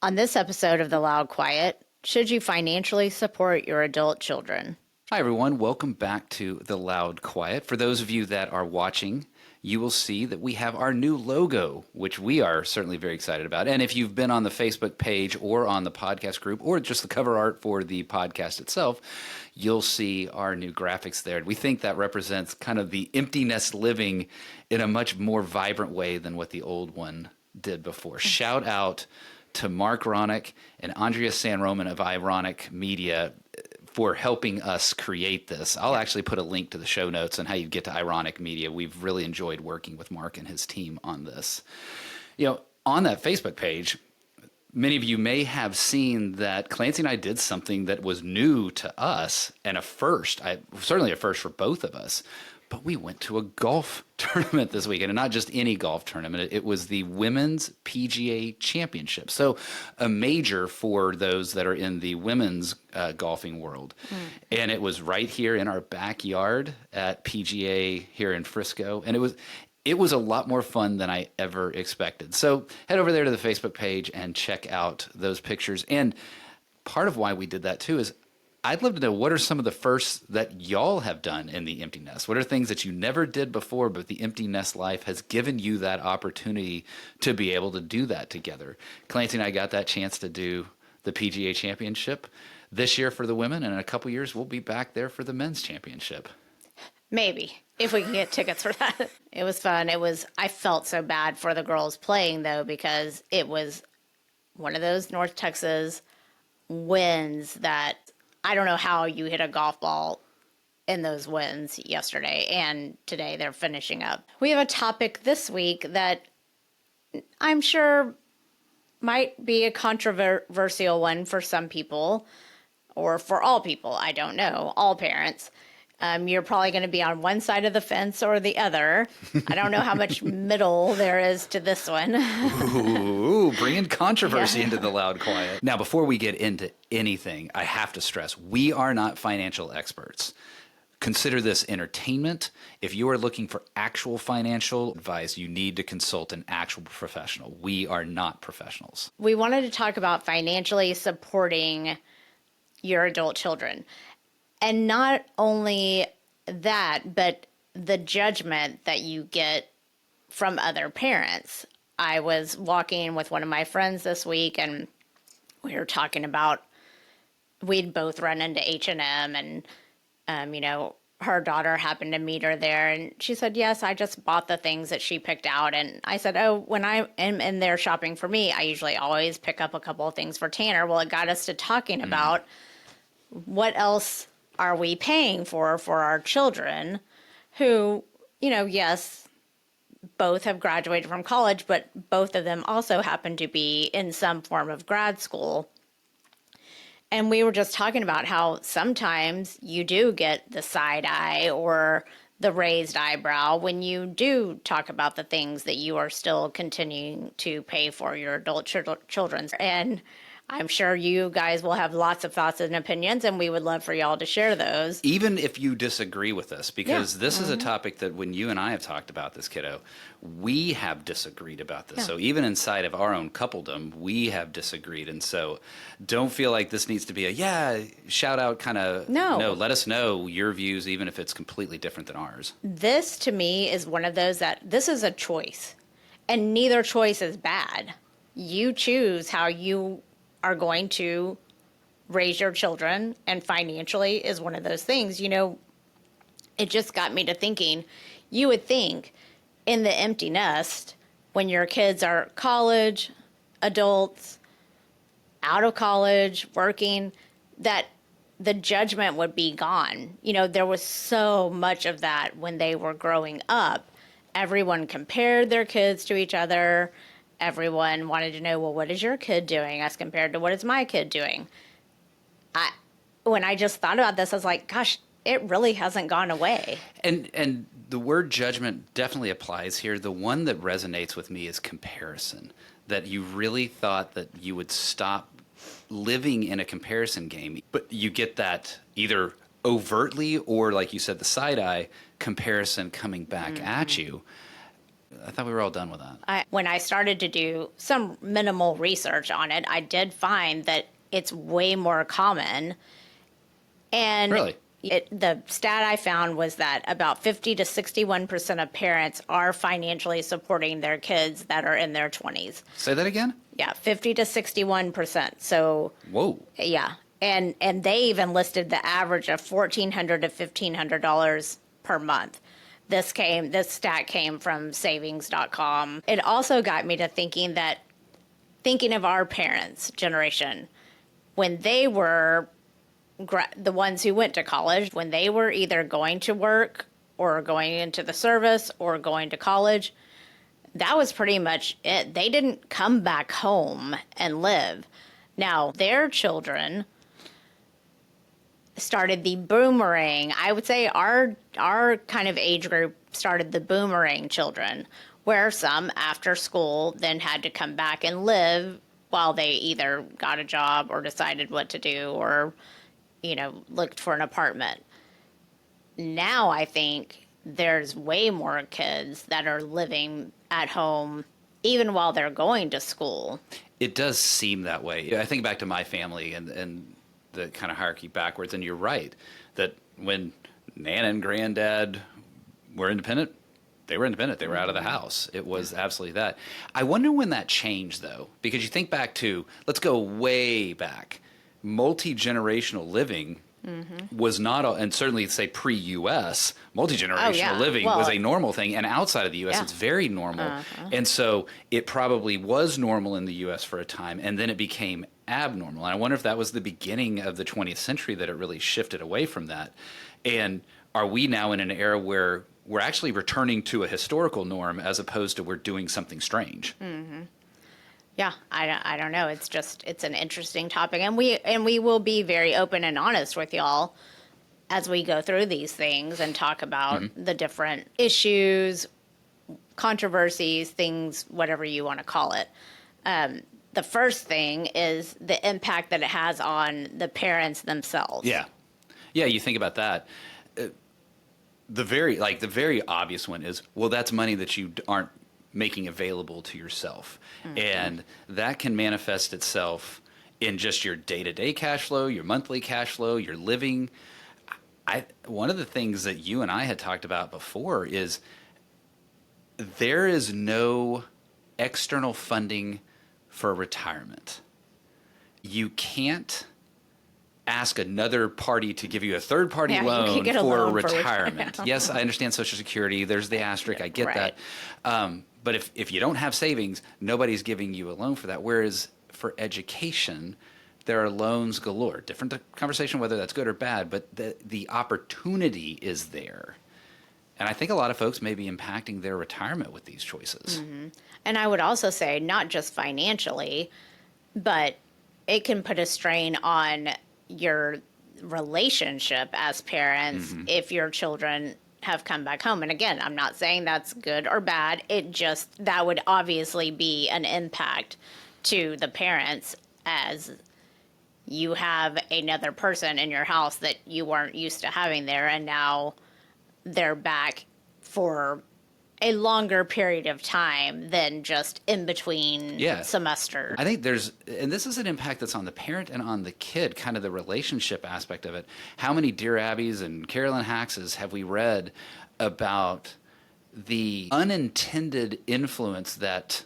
On this episode of The Loud Quiet, should you financially support your adult children? Hi, everyone. Welcome back to The Loud Quiet. For those of you that are watching, you will see that we have our new logo, which we are certainly very excited about. And if you've been on the Facebook page or on the podcast group or just the cover art for the podcast itself, you'll see our new graphics there. We think that represents kind of the empty nest living in a much more vibrant way than what the old one did before. Shout out to Mark Ronick and Andrea San Roman of Ironic Media for helping us create this. I'll actually put a link to the show notes on how you get to Ironic Media. We've really enjoyed working with Mark and his team on this. You know, on that Facebook page, many of you may have seen that Clancy and I did something that was new to us and a first, certainly a first for both of us. But we went to a golf tournament this weekend, and not just any golf tournament. It was the Women's PGA Championship. So a major for those that are in the women's golfing world. And it was right here in our backyard at PGA here in Frisco. And it was a lot more fun than I ever expected. So head over there to the Facebook page and check out those pictures. And part of why we did that, too, is I'd love to know, what are some of the firsts that y'all have done in the empty nest? What are things that you never did before, but the empty nest life has given you that opportunity to be able to do that together? Clancy and I got that chance to do the PGA Championship this year for the women, and in a couple years, we'll be back there for the men's championship. Maybe, if we can get tickets for that. It was fun. I felt so bad for the girls playing, though, because it was one of those North Texas winds that I don't know how you hit a golf ball in those winds yesterday, and today they're finishing up. We have a topic this week that I'm sure might be a controversial one for some people, or for all people, I don't know, all parents. You're probably going to be on one side of the fence or the other. I don't know how much middle there is to this one. Ooh, bringing controversy into the loud quiet. Now, before we get into anything, I have to stress, we are not financial experts. Consider this entertainment. If you are looking for actual financial advice, you need to consult an actual professional. We are not professionals. We wanted to talk about financially supporting your adult children. And not only that, but the judgment that you get from other parents. I was walking with one of my friends this week, and we were talking about, we'd both run into H&M, and, her daughter happened to meet her there, and she said, yes, I just bought the things that she picked out. And I said, oh, when I am in there shopping for me, I usually always pick up a couple of things for Tanner. Well, it got us to talking about what else are we paying for our children who, yes, both have graduated from college, but both of them also happen to be in some form of grad school. And we were just talking about how sometimes you do get the side eye or the raised eyebrow when you do talk about the things that you are still continuing to pay for your adult children. And I'm sure you guys will have lots of thoughts and opinions, and we would love for y'all to share those. Even if you disagree with us, because this is a topic that when you and I have talked about this, kiddo, we have disagreed about this. So even inside of our own coupledom, we have disagreed. And so don't feel like this needs to be shout out kind of. No, let us know your views, even if it's completely different than ours. This, to me, is one of those that this is a choice, and neither choice is bad. You choose how you are going to raise your children, and financially is one of those things. It just got me to thinking, you would think in the empty nest, when your kids are college, adults, out of college, working, that the judgment would be gone. There was so much of that when they were growing up. Everyone compared their kids to each other. Everyone wanted to know, well, what is your kid doing as compared to what is my kid doing? When I just thought about this, I was like, gosh, it really hasn't gone away. And the word judgment definitely applies here. The one that resonates with me is comparison, that you really thought that you would stop living in a comparison game, but you get that either overtly or, like you said, the side eye comparison coming back at you. I thought we were all done with that. When I started to do some minimal research on it, I did find that it's way more common. And Really? the stat I found was that about 50 to 61% of parents are financially supporting their kids that are in their 20s. Say that again? Yeah, 50 to 61%. So, Whoa. yeah. And they even listed the average of $1,400 to $1,500 per month. This stat came from savings.com. It also got me to thinking of our parents' generation, when they were the ones who went to college, when they were either going to work or going into the service or going to college, that was pretty much it. They didn't come back home and live. Now, their children started the boomerang. I would say our kind of age group started the boomerang children, where some after school then had to come back and live while they either got a job or decided what to do or, looked for an apartment. Now I think there's way more kids that are living at home even while they're going to school. It does seem that way. I think back to my family and the kind of hierarchy backwards, and you're right that when Nana and Granddad were independent, they were independent. They were out of the house. It was absolutely that. I wonder when that changed, though, because you think back to, let's go way back, multi-generational living was not, and certainly say pre-U.S., multi-generational living was a normal thing, and outside of the U.S., it's very normal. And so it probably was normal in the U.S. for a time, and then it became abnormal. And I wonder if that was the beginning of the 20th century that it really shifted away from that. And are we now in an era where we're actually returning to a historical norm as opposed to we're doing something strange? Yeah, I don't know. It's an interesting topic, and we will be very open and honest with y'all as we go through these things and talk about the different issues, controversies, things, whatever you want to call it. The first thing is the impact that it has on the parents themselves. Yeah, you think about that. The very obvious one is, well, that's money that you aren't making available to yourself. And that can manifest itself in just your day-to-day cash flow, your monthly cash flow, your living. One of the things that you and I had talked about before is there is no external funding for retirement. You can't ask another party to give you a third-party loan for retirement. Yes, I understand Social Security. There's the asterisk. I get that. But if you don't have savings, nobody's giving you a loan for that. Whereas for education, there are loans galore. Different conversation whether that's good or bad, but the opportunity is there. And I think a lot of folks may be impacting their retirement with these choices. And I would also say not just financially, but it can put a strain on your relationship as parents if your children have come back home. And again, I'm not saying that's good or bad. That would obviously be an impact to the parents, as you have another person in your house that you weren't used to having there, and now they're back for a longer period of time than just in between semesters. I think and this is an impact that's on the parent and on the kid, kind of the relationship aspect of it. How many Dear Abbeys and Carolyn Haxes have we read about the unintended influence that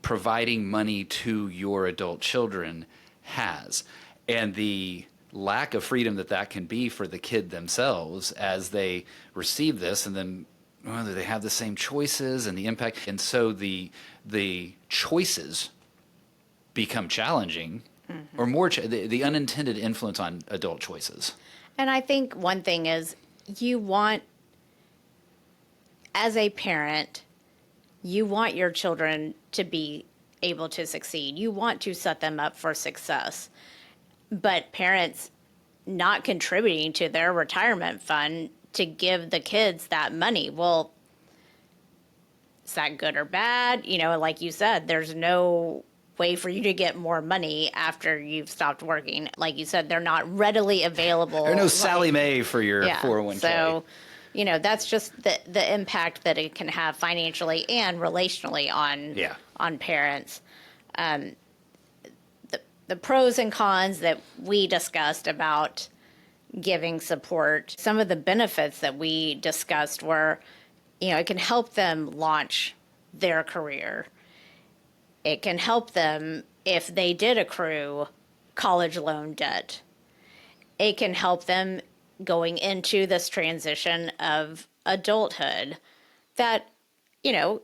providing money to your adult children has, and the lack of freedom that can be for the kid themselves as they receive this, and then whether they have the same choices and the impact. And so the choices become challenging, or more, the unintended influence on adult choices. And I think one thing is as a parent, you want your children to be able to succeed. You want to set them up for success. But parents not contributing to their retirement fund to give the kids that money, well, is that good or bad? Like you said, there's no way for you to get more money after you've stopped working. Like you said, they're not readily available. There's no Sally Mae for your 401k. So That's just the impact that it can have financially and relationally on parents. The pros and cons that we discussed about giving support, some of the benefits that we discussed were, it can help them launch their career. It can help them if they did accrue college loan debt. It can help them going into this transition of adulthood that,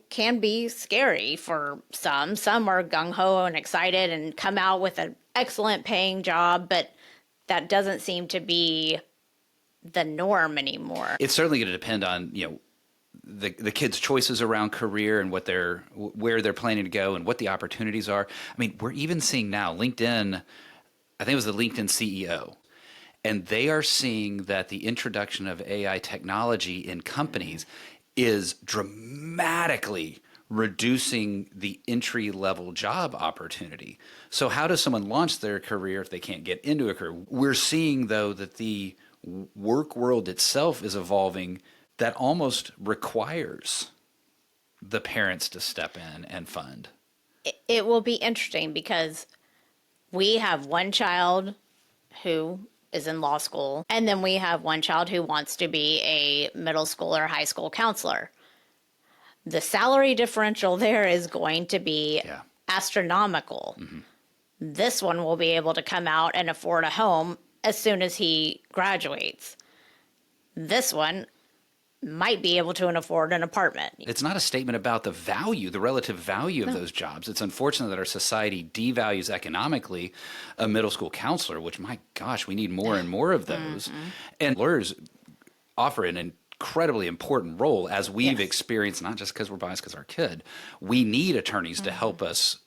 can be scary for some. Some are gung-ho and excited and come out with an excellent paying job, but that doesn't seem to be the norm anymore. It's certainly going to depend on, the kids' choices around career and where they're planning to go and what the opportunities are. I mean, we're even seeing now LinkedIn, I think it was the LinkedIn CEO, and they are seeing that the introduction of AI technology in companies is dramatically reducing the entry-level job opportunity. So how does someone launch their career if they can't get into a career? We're seeing, though, that the work world itself is evolving that almost requires the parents to step in and fund. It will be interesting because we have one child who is in law school, and then we have one child who wants to be a middle school or high school counselor. The salary differential there is going to be astronomical. Mm-hmm. This one will be able to come out and afford a home as soon as he graduates. This one might be able to afford an apartment. It's not a statement about the relative value of those jobs. It's unfortunate that our society devalues economically a middle school counselor, which, my gosh, we need more and more of those. Mm-hmm. And lawyers offer an incredibly important role, as we've experienced, not just because we're biased because our kid. We need attorneys to help us.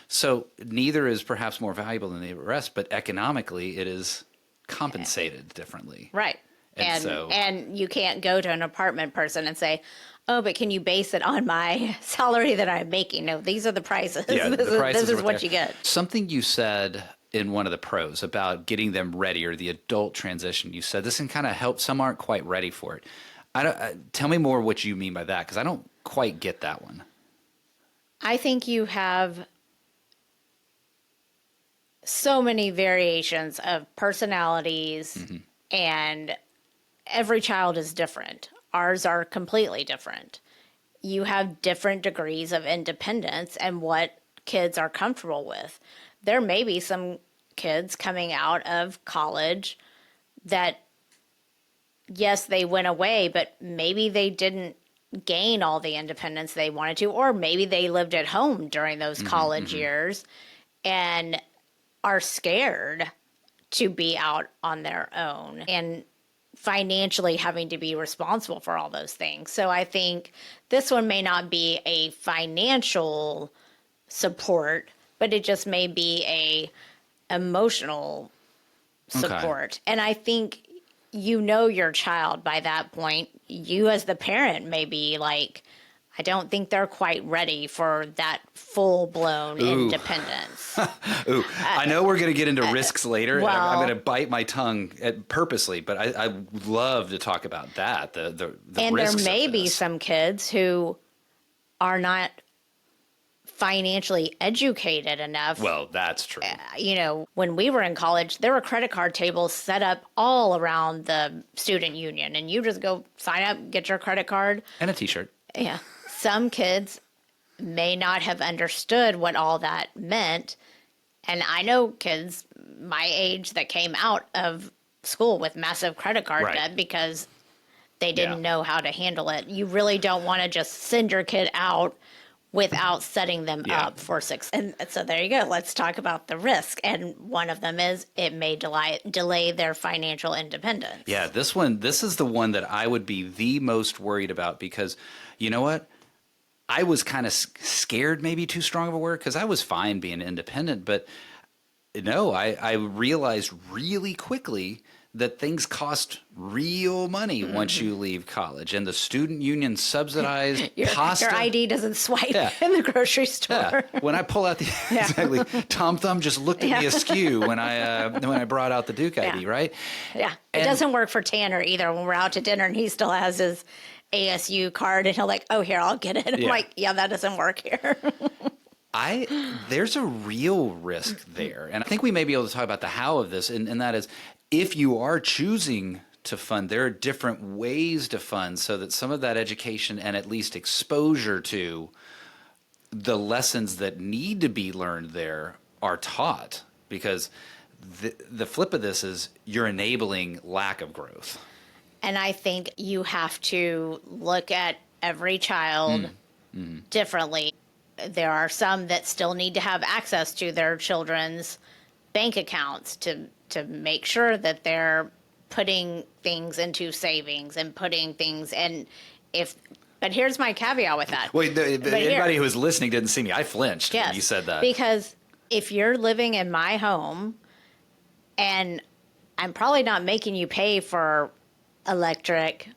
So neither is perhaps more valuable than the rest, but economically it is compensated differently. Right. And you can't go to an apartment person and say, oh, but can you base it on my salary that I'm making? No, these are the prices. Yeah, this is what you get. Something you said in one of the pros about getting them ready, or the adult transition, you said this can kind of help. Some aren't quite ready for it. Tell me more what you mean by that, because I don't quite get that one. I think you have so many variations of personalities, and every child is different. Ours are completely different. You have different degrees of independence and what kids are comfortable with. There may be some kids coming out of college that, yes, they went away, but maybe they didn't gain all the independence they wanted to, or maybe they lived at home during those college years and are scared to be out on their own and financially having to be responsible for all those things. So I think this one may not be a financial support, but it just may be a emotional support. Okay. And I think your child by that point. You as the parent may be like, I don't think they're quite ready for that full-blown independence. Ooh, I know we're going to get into risks later. Well, I'm going to bite my tongue purposely, but I would love to talk about that, the and risks. And there may be some kids who are not financially educated enough. Well, that's true. When we were in college, there were credit card tables set up all around the student union, and you just go sign up, get your credit card. And a T-shirt. Yeah. Some kids may not have understood what all that meant. And I know kids my age that came out of school with massive credit card debt because they didn't know how to handle it. You really don't want to just send your kid out without setting them up for success. And so there you go. Let's talk about the risk. And one of them is it may delay their financial independence. Yeah, this is the one that I would be the most worried about, because you know what? I was kind of scared, maybe too strong of a word, because I was fine being independent. But no, I realized really quickly that things cost real money once you leave college, and the student union subsidized pasta. Your ID doesn't swipe Yeah. in the grocery store. Yeah. When I pull out the exactly, Tom Thumb just looked at me askew when I brought out the Duke ID, right? Yeah, it And- doesn't work for Tanner either. When we're out to dinner and he still has his ASU card, and he'll like, oh, here, I'll get it. I'm Yeah. like, yeah, that doesn't work here. There's a real risk there. And I think we may be able to talk about the how of this, and that is, if you are choosing to fund, there are different ways to fund so that some of that education and at least exposure to the lessons that need to be learned there are taught. Because the flip of this is you're enabling lack of growth. And I think you have to look at every child differently. There are some that still need to have access to their children's bank accounts to make sure that they're putting things into savings and putting things in. But here's my caveat with that. Wait, anybody who was listening didn't see me. I flinched when you said that. Because if you're living in my home and I'm probably not making you pay for electric,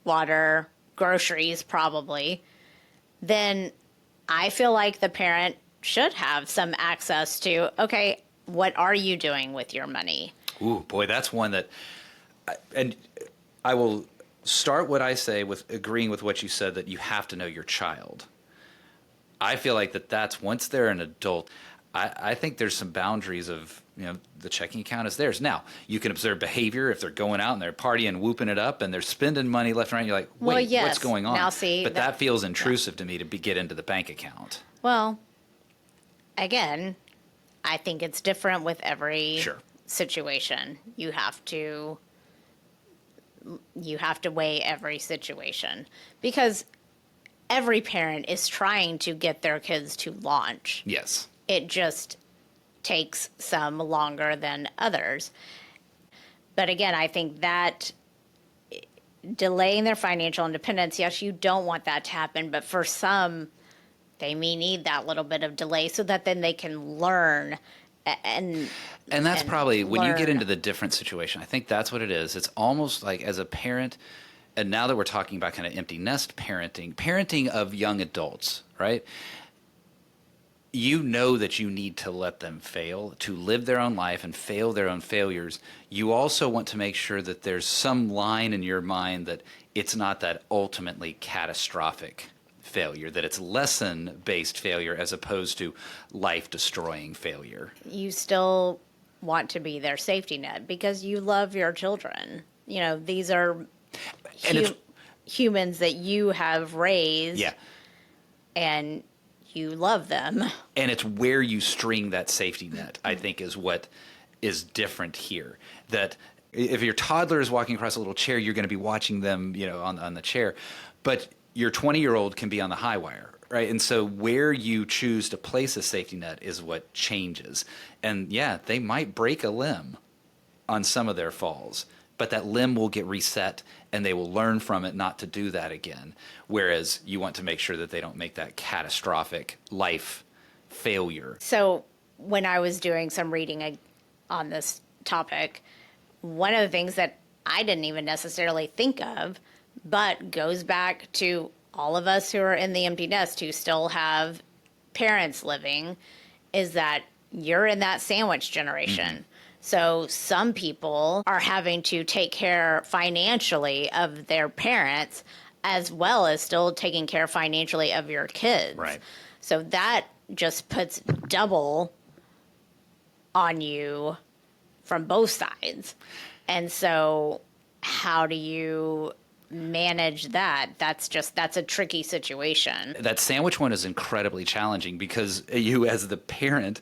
water, groceries probably, then I feel like the parent should have some access to, okay, what are you doing with your money? Ooh, boy, that's one that, and I will start what I say with agreeing with what you said, that you have to know your child. I feel like that's once they're an adult, I think there's some boundaries of, the checking account is theirs. Now, you can observe behavior if they're going out and they're partying, whooping it up, and they're spending money left and right. You're like, wait, Well, yes. what's going on? Now, see, but that feels intrusive to me to get into the bank account. Well, again, I think it's different with every situation. You have to weigh every situation, because every parent is trying to get their kids to launch. Yes. It just takes some longer than others. But again, I think that delaying their financial independence, yes, you don't want that to happen, but for some, they may need that little bit of delay so that then they can learn and that's probably when you get learn. into the different situation. I think that's what it is. It's almost like as a parent, and now that we're talking about kind of empty nest parenting of young adults, right? You know that you need to let them fail, to live their own life and fail their own failures. You also want to make sure that there's some line in your mind that it's not that ultimately catastrophic failure, that it's lesson-based failure as opposed to life-destroying failure. You still want to be their safety net because you love your children. These are humans that you have raised. Yeah. And you love them. And it's where you string that safety net, I think, is what is different here. That if your toddler is walking across a little chair, you're going to be watching them, on the chair. But your 20-year-old can be on the high wire, right? And so where you choose to place a safety net is what changes. And yeah, they might break a limb on some of their falls, but that limb will get reset and they will learn from it not to do that again. Whereas you want to make sure that they don't make that catastrophic life failure. So when I was doing some reading on this topic, one of the things that I didn't even necessarily think of, but goes back to all of us who are in the empty nest who still have parents living, is that you're in that sandwich generation. Mm-hmm. So some people are having to take care financially of their parents as well as still taking care financially of your kids. Right. So that just puts double on you from both sides. And so how do you manage that? That's a tricky situation. That sandwich one is incredibly challenging because you as the parent,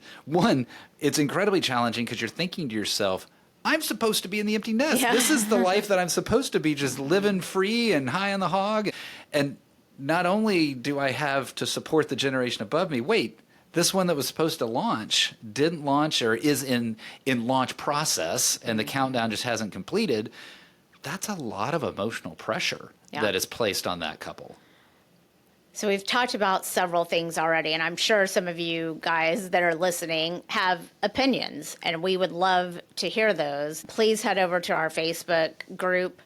it's incredibly challenging because you're thinking to yourself, I'm supposed to be in the empty nest. Yeah. This is the life that I'm supposed to be, just living free and high on the hog. And not only do I have to support the generation above me, wait, this one that was supposed to launch didn't launch or is in launch process and the countdown just hasn't completed. That's a lot of emotional pressure that is placed on that couple. So we've talked about several things already, and I'm sure some of you guys that are listening have opinions, and we would love to hear those. Please head over to our Facebook group,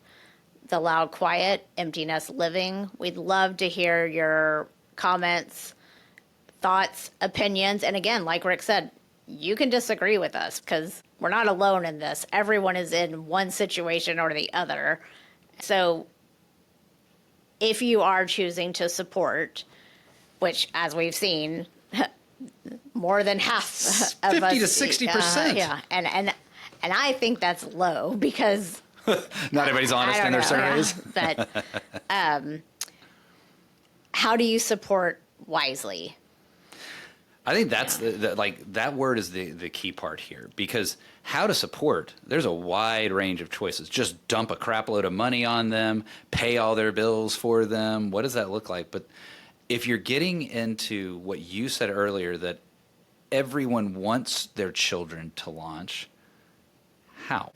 The Loud Quiet, Empty Nest Living. We'd love to hear your comments, thoughts, opinions. And again, like Rick said, you can disagree with us because we're not alone in this. Everyone is in one situation or the other. So if you are choosing to support, which as we've seen, more than half of 50 us, to 60%. yeah, and I think that's low because Not everybody's honest in their surveys. Yeah. But how do you support wisely? I think that's like that word is the key part here, because how to support, there's a wide range of choices. Just dump a crap load of money on them, pay all their bills for them. What does that look like? But if you're getting into what you said earlier, that everyone wants their children to launch, how?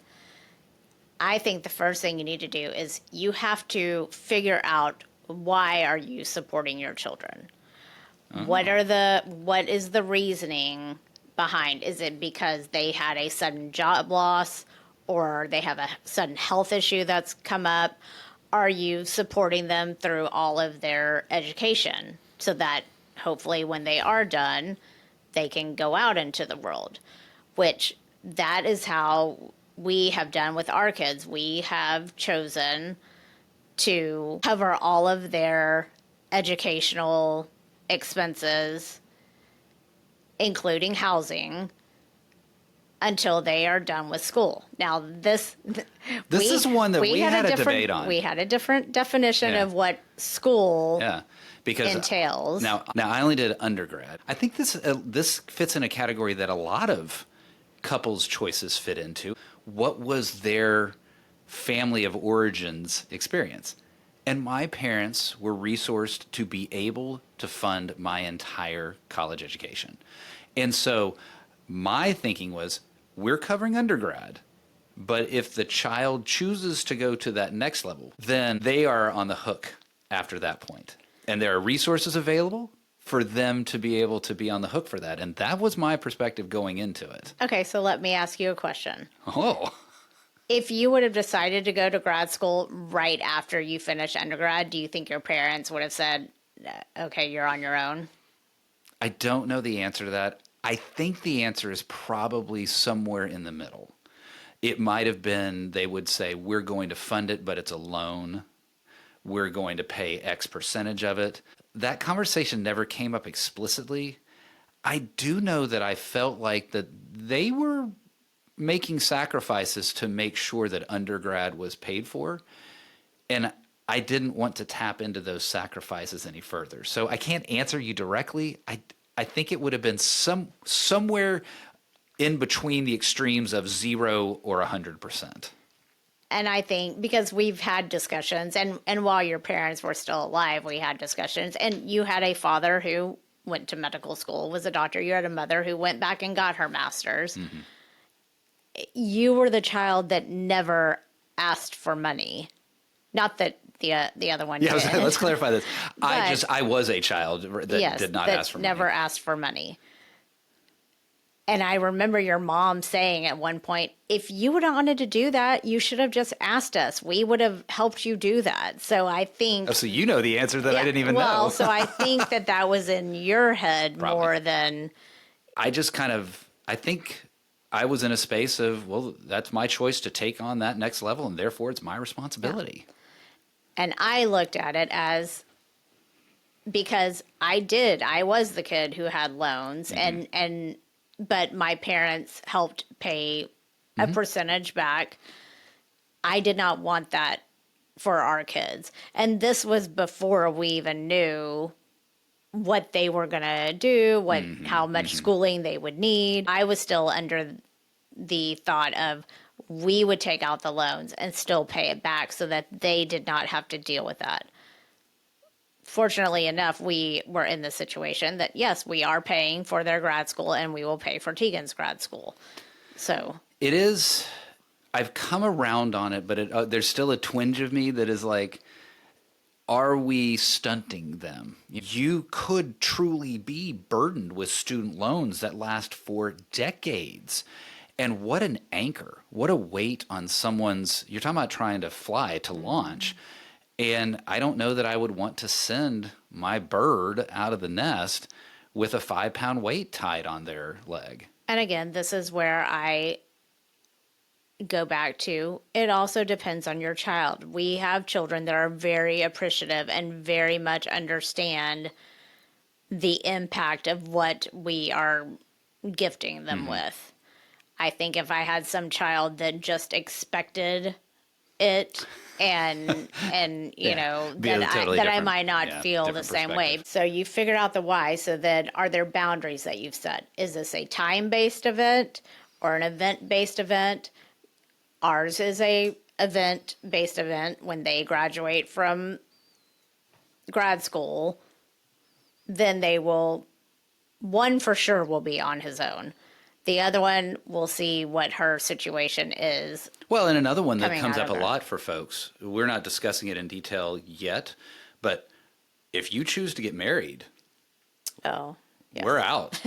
I think the first thing you need to do is you have to figure out, why are you supporting your children? What is the reasoning behind? Is it because they had a sudden job loss, or they have a sudden health issue that's come up? Are you supporting them through all of their education so that hopefully when they are done, they can go out into the world? Which that is how we have done with our kids. We have chosen to cover all of their educational expenses, including housing, until they are done with school. Now, this is one that we had a debate on. We had a different definition Yeah. of what school because entails. Now I only did undergrad. I think this fits in a category that a lot of couples' choices fit into. What was their family of origins experience? And my parents were resourced to be able to fund my entire college education. And so my thinking was, we're covering undergrad, but if the child chooses to go to that next level, then they are on the hook after that point. And there are resources available for them to be able to be on the hook for that. And that was my perspective going into it. Okay, so let me ask you a question. Oh. If you would have decided to go to grad school right after you finished undergrad, do you think your parents would have said, okay, you're on your own? I don't know the answer to that. I think the answer is probably somewhere in the middle. It might have been, they would say, we're going to fund it, but it's a loan. We're going to pay X percentage of it. That conversation never came up explicitly. I do know that I felt like that they were making sacrifices to make sure that undergrad was paid for. And I didn't want to tap into those sacrifices any further. So I can't answer you directly. I think it would have been somewhere in between the extremes of 0 or 100%. And I think because we've had discussions, and while your parents were still alive, we had discussions, and you had a father who went to medical school, was a doctor. You had a mother who went back and got her master's. Mm-hmm. You were the child that never asked for money. Not that the other one did. Let's clarify this. I was a child that did not ask for money. Never asked for money. And I remember your mom saying at one point, if you would have wanted to do that, you should have just asked us. We would have helped you do that. So I think... Oh, so you know the answer that I didn't even know. Well, so I think that was in your head more than... I think I was in a space of, well, that's my choice to take on that next level, and therefore it's my responsibility. Yeah. And I looked at it as, because I was the kid who had loans, mm-hmm. But my parents helped pay a mm-hmm. percentage back. I did not want that for our kids. And this was before we even knew what they were going to do, mm-hmm. how much mm-hmm. schooling they would need. I was still under the thought of, we would take out the loans and still pay it back so that they did not have to deal with that. Fortunately enough, we were in the situation that, yes, we are paying for their grad school and we will pay for Tegan's grad school. So it is, I've come around on it, but there's still a twinge of me that is like, Are we stunting them? You could truly be burdened with student loans that last for decades. And what an anchor, what a weight on someone's, you're talking about trying to fly to launch. And I don't know that I would want to send my bird out of the nest with a 5-pound weight tied on their leg. And again, this is where I go back to, it also depends on your child. We have children that are very appreciative and very much understand the impact of what we are gifting them with. I think if I had some child that just expected it and you know, Be a totally that I different- might not yeah, feel the different same way. perspective. So you figured out the why. So then are there boundaries that you've set? Is this a time-based event or an event-based event? Ours is a event-based event. When they graduate from grad school, then they will, one for sure will be on his own. The other one, we'll see what her situation is. Well, and another one that Coming comes out up of a that. lot for folks, we're not discussing it in detail yet, but if you choose to get married, Oh, yes. we're out.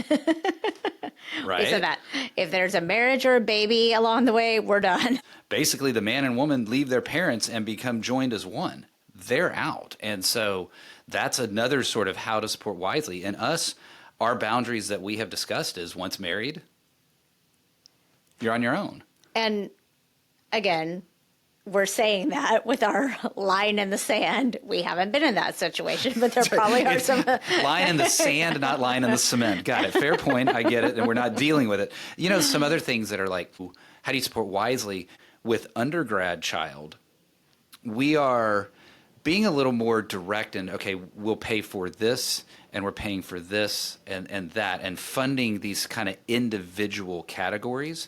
Right? We said that. If there's a marriage or a baby along the way, we're done. Basically, the man and woman leave their parents and become joined as one. They're out. And so that's another sort of how to support wisely. And us, our boundaries that we have discussed is once married, you're on your own. And again, we're saying that with our line in the sand. We haven't been in that situation, but there probably are some. Line in the sand, not line in the cement. Got it. Fair point. I get it. And we're not dealing with it. You know, some other things that are like, how do you support wisely with undergrad child? We are being a little more direct and, okay, we'll pay for this and we're paying for this and that and funding these kind of individual categories.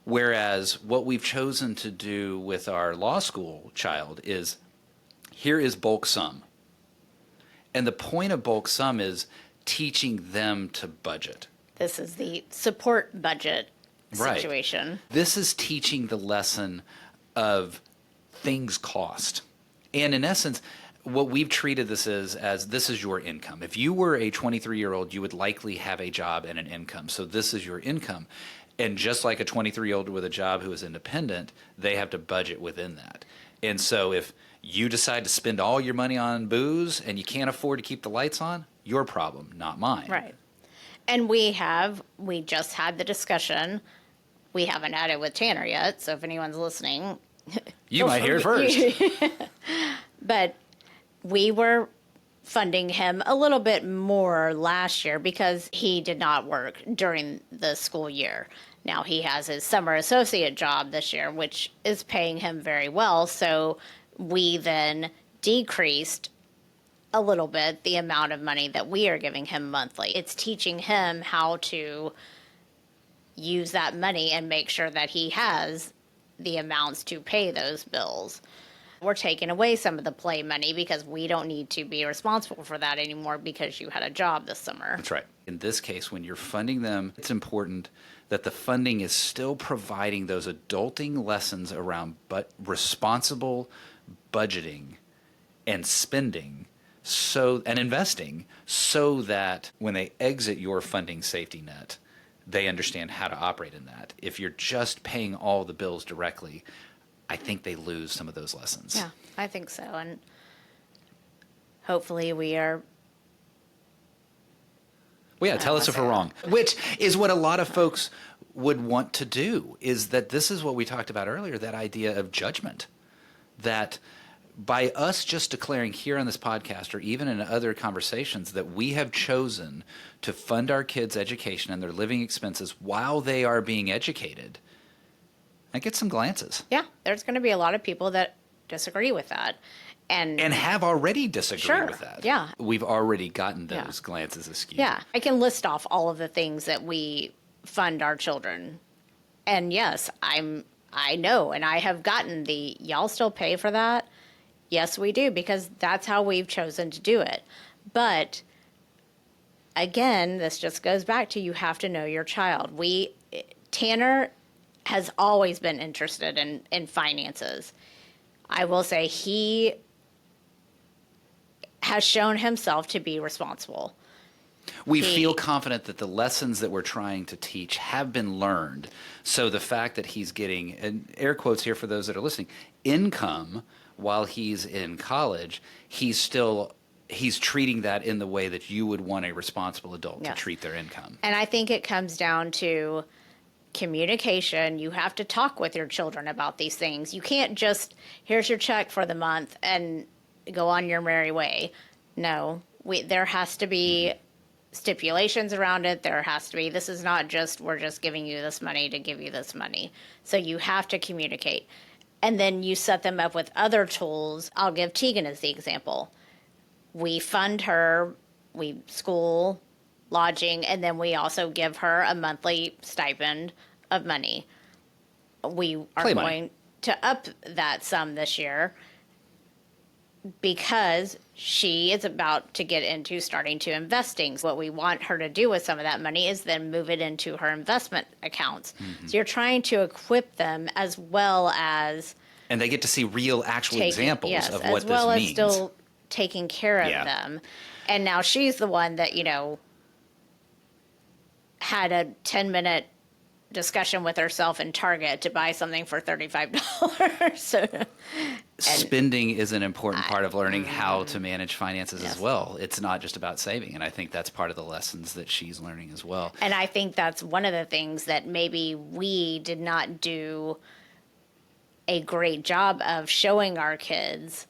Whereas what we've chosen to do with our law school child is here is bulk sum. And the point of bulk sum is teaching them to budget. This is the support budget Right. situation. This is teaching the lesson of things cost. And in essence, what we've treated this as this is your income. If you were a 23-year-old, you would likely have a job and an income. So this is your income. And just like a 23-year-old with a job who is independent, they have to budget within that. And so if you decide to spend all your money on booze and you can't afford to keep the lights on, your problem, not mine. Right. And we just had the discussion. We haven't had it with Tanner yet. So if anyone's listening, You might hear it first. but we were funding him a little bit more last year because he did not work during the school year. Now he has his summer associate job this year, which is paying him very well. So we then decreased a little bit the amount of money that we are giving him monthly. It's teaching him how to use that money and make sure that he has the amounts to pay those bills. We're taking away some of the play money because we don't need to be responsible for that anymore because you had a job this summer. That's right. In this case, when you're funding them, it's important that the funding is still providing those adulting lessons around responsible budgeting and spending and investing so that when they exit your funding safety net, they understand how to operate in that. If you're just paying all the bills directly, I think they lose some of those lessons. Yeah, I think so. And hopefully we are. Well, yeah, tell us if we're wrong. Which is what a lot of folks would want to do, is that this is what we talked about earlier, that idea of judgment. That by us just declaring here on this podcast or even in other conversations that we have chosen to fund our kids' education and their living expenses while they are being educated, I get some glances. Yeah, there's going to be a lot of people that disagree with that. And have already disagreed Sure, with that. yeah. We've already gotten those Yeah. glances askew. yeah, I can list off all of the things that we fund our children. And yes, I know, and I have gotten y'all still pay for that? Yes, we do, because that's how we've chosen to do it. But again, this just goes back to you have to know your child. Tanner has always been interested in finances. I will say he has shown himself to be responsible. We He- feel confident that the lessons that we're trying to teach have been learned. So the fact that he's getting, and air quotes here for those that are listening, income while he's in college, he's treating that in the way that you would want a responsible adult Yes. to treat their income. And I think it comes down to communication. You have to talk with your children about these things. You can't just, here's your check for the month and go on your merry way. No, there has to be stipulations around it. There has to be, this is not just, we're just giving you this money to give you this money. So you have to communicate. And then you set them up with other tools. I'll give Tegan as the example. We fund her, school, lodging, and then we also give her a monthly stipend of money. We are Play money. going to up that sum this year because she is about to get into starting to investing. What we want her to do with some of that money is then move it into her investment accounts. So you're trying to equip them as well as And they get to see real, actual examples of what as well this as means. still taking care of Yeah. them. And now she's the one that, had a 10-minute discussion with herself in Target to buy something for $35. So, Spending is an important part of learning how to manage finances Yes. as well. It's not just about saving. And I think that's part of the lessons that she's learning as well. and I think that's one of the things that maybe we did not do a great job of showing our kids,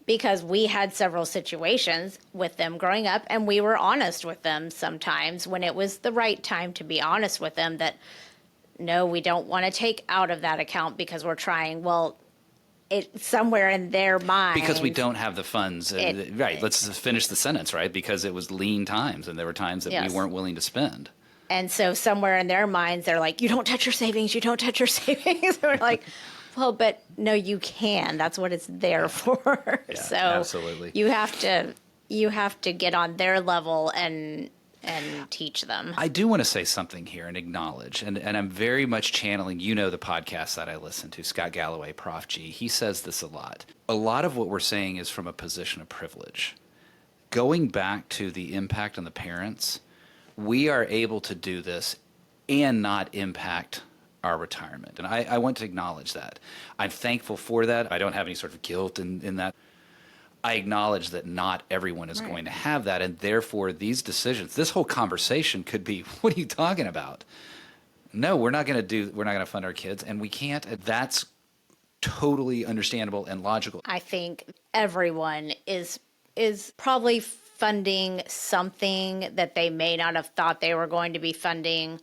because we had several situations with them growing up, and we were honest with them sometimes when it was the right time to be honest with them that, no, we don't want to take out of that account because we're trying. Well, it's somewhere in their mind. Because we don't have the funds. Right. Let's just finish the sentence, right? Because it was lean times and there were times that Yes. we weren't willing to spend. And so somewhere in their minds, they're like, you don't touch your savings. You don't touch your savings. And we're like, well, but no, you can. That's what it's there for. Yeah, So absolutely. you have to get on their level and teach them. I do want to say something here and acknowledge, and I'm very much channeling, the podcast that I listen to, Scott Galloway, Prof G. He says this a lot. A lot of what we're saying is from a position of privilege. Going back to the impact on the parents, we are able to do this and not impact our retirement. And I want to acknowledge that. I'm thankful for that. I don't have any sort of guilt in that. I acknowledge that not everyone is going to have that, and therefore these decisions, this whole conversation could be, what are you talking about? No, we're not going to fund our kids, and we can't. That's totally understandable and logical. I think everyone is probably funding something that they may not have thought they were going to be funding,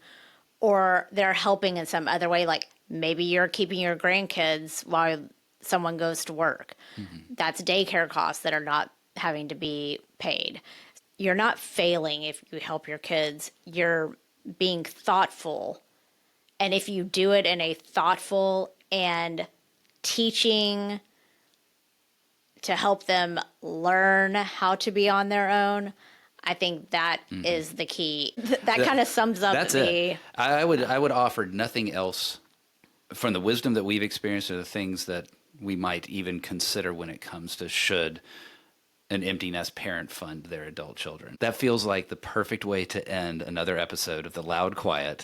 or they're helping in some other way. Like maybe you're keeping your grandkids while someone goes to work. Mm-hmm. That's daycare costs that are not having to be paid. You're not failing if you help your kids. You're being thoughtful. And if you do it in a thoughtful and teaching to help them learn how to be on their own, I think that is the key. That kind of sums up that's it. I would offer nothing else from the wisdom that we've experienced or the things that we might even consider when it comes to should an empty nest parent fund their adult children. That feels like the perfect way to end another episode of The Loud Quiet.